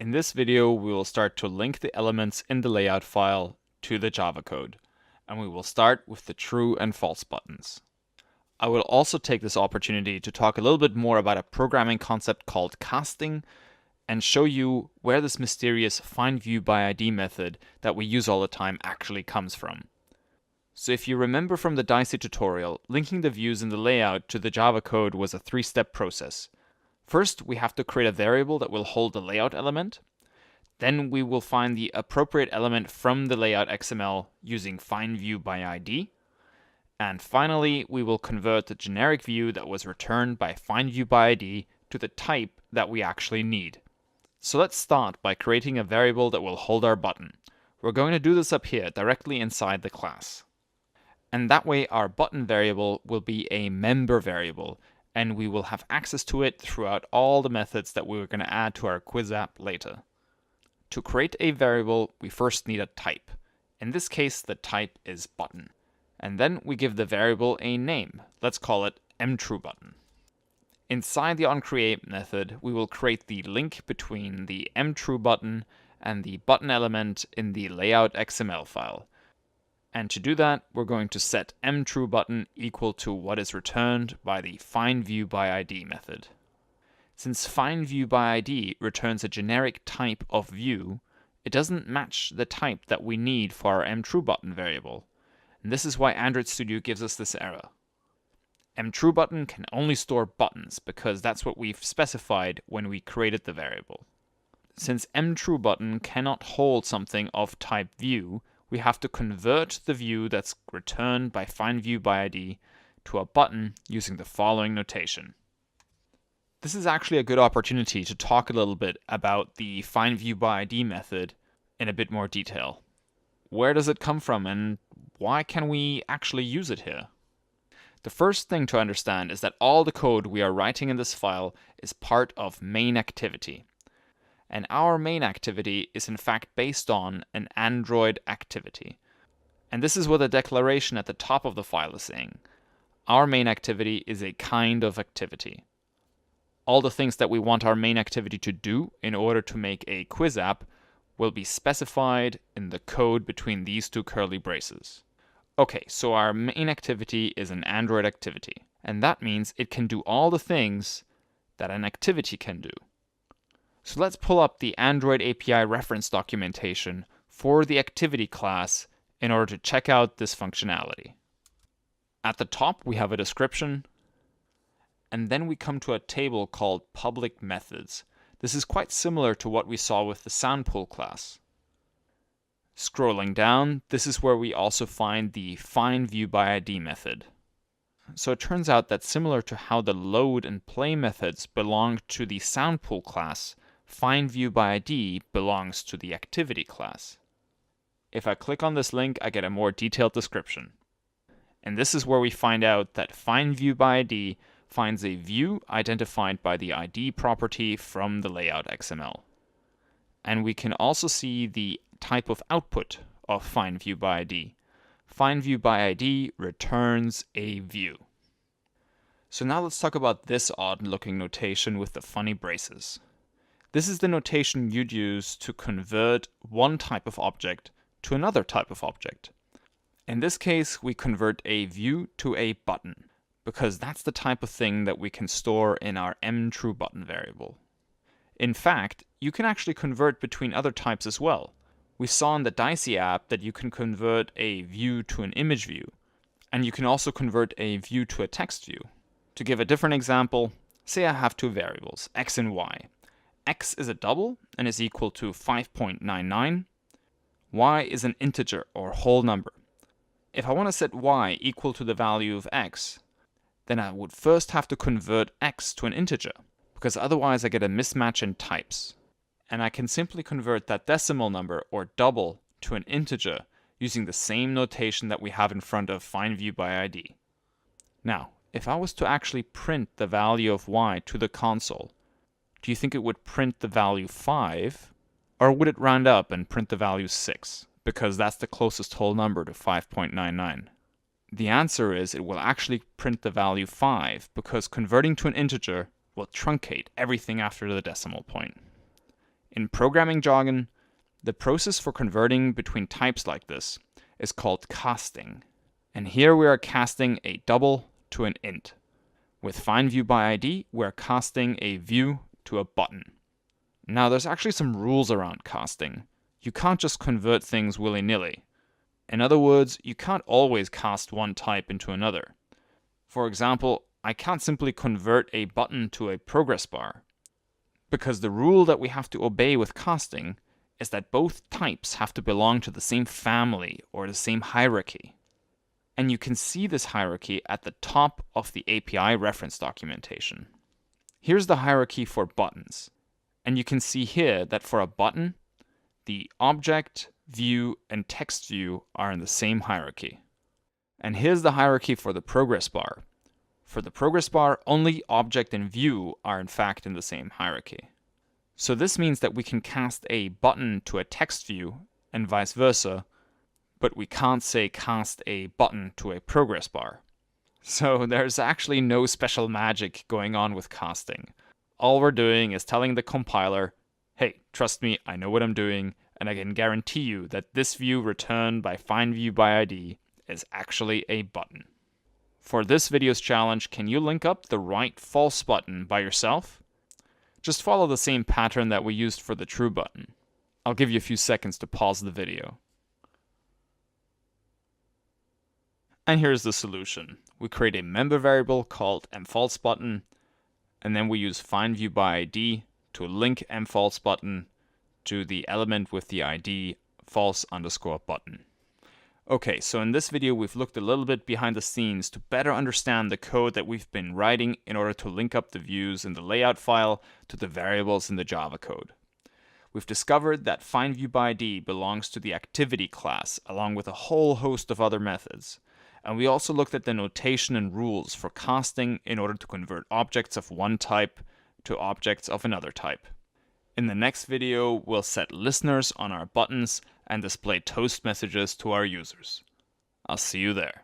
In this video, we will start to link the elements in the layout file to the Java code, and we will start with the true and false buttons. I will also take this opportunity to talk a little bit more about a programming concept called casting and show you where this mysterious findViewById method that we use all the time actually comes from. So if you remember from the Dicey tutorial, linking the views in the layout to the Java code was a three-step process. First, we have to create a variable that will hold the layout element. Then we will find the appropriate element from the layout XML using findViewById. And finally, we will convert the generic view that was returned by findViewById to the type that we actually need. So let's start by creating a variable that will hold our button. We're going to do this up here directly inside the class. And that way our button variable will be a member variable, and we will have access to it throughout all the methods that we're going to add to our quiz app later. To create a variable, we first need a type. In this case, the type is button. And then we give the variable a name. Let's call it mTrueButton. Inside the onCreate method, we will create the link between the mTrueButton and the button element in the layout XML file. And to do that, we're going to set mTrueButton equal to what is returned by the findViewById method. Since findViewById returns a generic type of view, it doesn't match the type that we need for our mTrueButton variable. And this is why Android Studio gives us this error. mTrueButton can only store buttons because that's what we've specified when we created the variable. Since mTrueButton cannot hold something of type view, we have to convert the view that's returned by findViewById to a button using the following notation. This is actually a good opportunity to talk a little bit about the findViewById method in a bit more detail. Where does it come from and why can we actually use it here? The first thing to understand is that all the code we are writing in this file is part of main activity. And our main activity is in fact based on an Android activity. And this is what the declaration at the top of the file is saying. Our main activity is a kind of activity. All the things that we want our main activity to do in order to make a quiz app will be specified in the code between these two curly braces. Okay, so our main activity is an Android activity. And that means it can do all the things that an activity can do. So let's pull up the Android API reference documentation for the activity class in order to check out this functionality. At the top, we have a description, and then we come to a table called public methods. This is quite similar to what we saw with the SoundPool class. Scrolling down, this is where we also find the findViewById method. So it turns out that similar to how the load and play methods belong to the SoundPool class, findViewById belongs to the activity class. If I click on this link, I get a more detailed description. And this is where we find out that findViewById finds a view identified by the ID property from the layout XML. And we can also see the type of output of findViewById. findViewById returns a view. So now let's talk about this odd-looking notation with the funny braces. This is the notation you'd use to convert one type of object to another type of object. In this case, we convert a view to a button, because that's the type of thing that we can store in our mTrueButton variable. In fact, you can actually convert between other types as well. We saw in the Dicey app that you can convert a view to an image view, and you can also convert a view to a text view. To give a different example, say I have two variables, x and y. X is a double and is equal to 5.99. Y is an integer or whole number. If I want to set y equal to the value of x, then I would first have to convert x to an integer, because otherwise I get a mismatch in types. And I can simply convert that decimal number or double to an integer using the same notation that we have in front of findViewById. Now, if I was to actually print the value of y to the console, do you think it would print the value 5, or would it round up and print the value 6, because that's the closest whole number to 5.99? The answer is it will actually print the value 5, because converting to an integer will truncate everything after the decimal point. In programming jargon, the process for converting between types like this is called casting. And here we are casting a double to an int. With FindViewById, we're casting a view to a button. Now there's actually some rules around casting. You can't just convert things willy-nilly. In other words, you can't always cast one type into another. For example, I can't simply convert a button to a progress bar, because the rule that we have to obey with casting is that both types have to belong to the same family or the same hierarchy. And you can see this hierarchy at the top of the API reference documentation. Here's the hierarchy for buttons. And you can see here that for a button, the object, view, and text view are in the same hierarchy. And here's the hierarchy for the progress bar. For the progress bar, only object and view are in fact in the same hierarchy. So this means that we can cast a button to a text view and vice versa, but we can't say cast a button to a progress bar. So there's actually no special magic going on with casting. All we're doing is telling the compiler, hey, trust me, I know what I'm doing, and I can guarantee you that this view returned by FindViewById is actually a button. For this video's challenge, can you link up the right false button by yourself? Just follow the same pattern that we used for the true button. I'll give you a few seconds to pause the video. And here's the solution. We create a member variable called mFalseButton, and then we use FindViewById to link mFalseButton to the element with the ID false_button. Okay, so in this video we've looked a little bit behind the scenes to better understand the code that we've been writing in order to link up the views in the layout file to the variables in the Java code. We've discovered that FindViewById belongs to the activity class along with a whole host of other methods. And we also looked at the notation and rules for casting in order to convert objects of one type to objects of another type. In the next video, we'll set listeners on our buttons and display toast messages to our users. I'll see you there.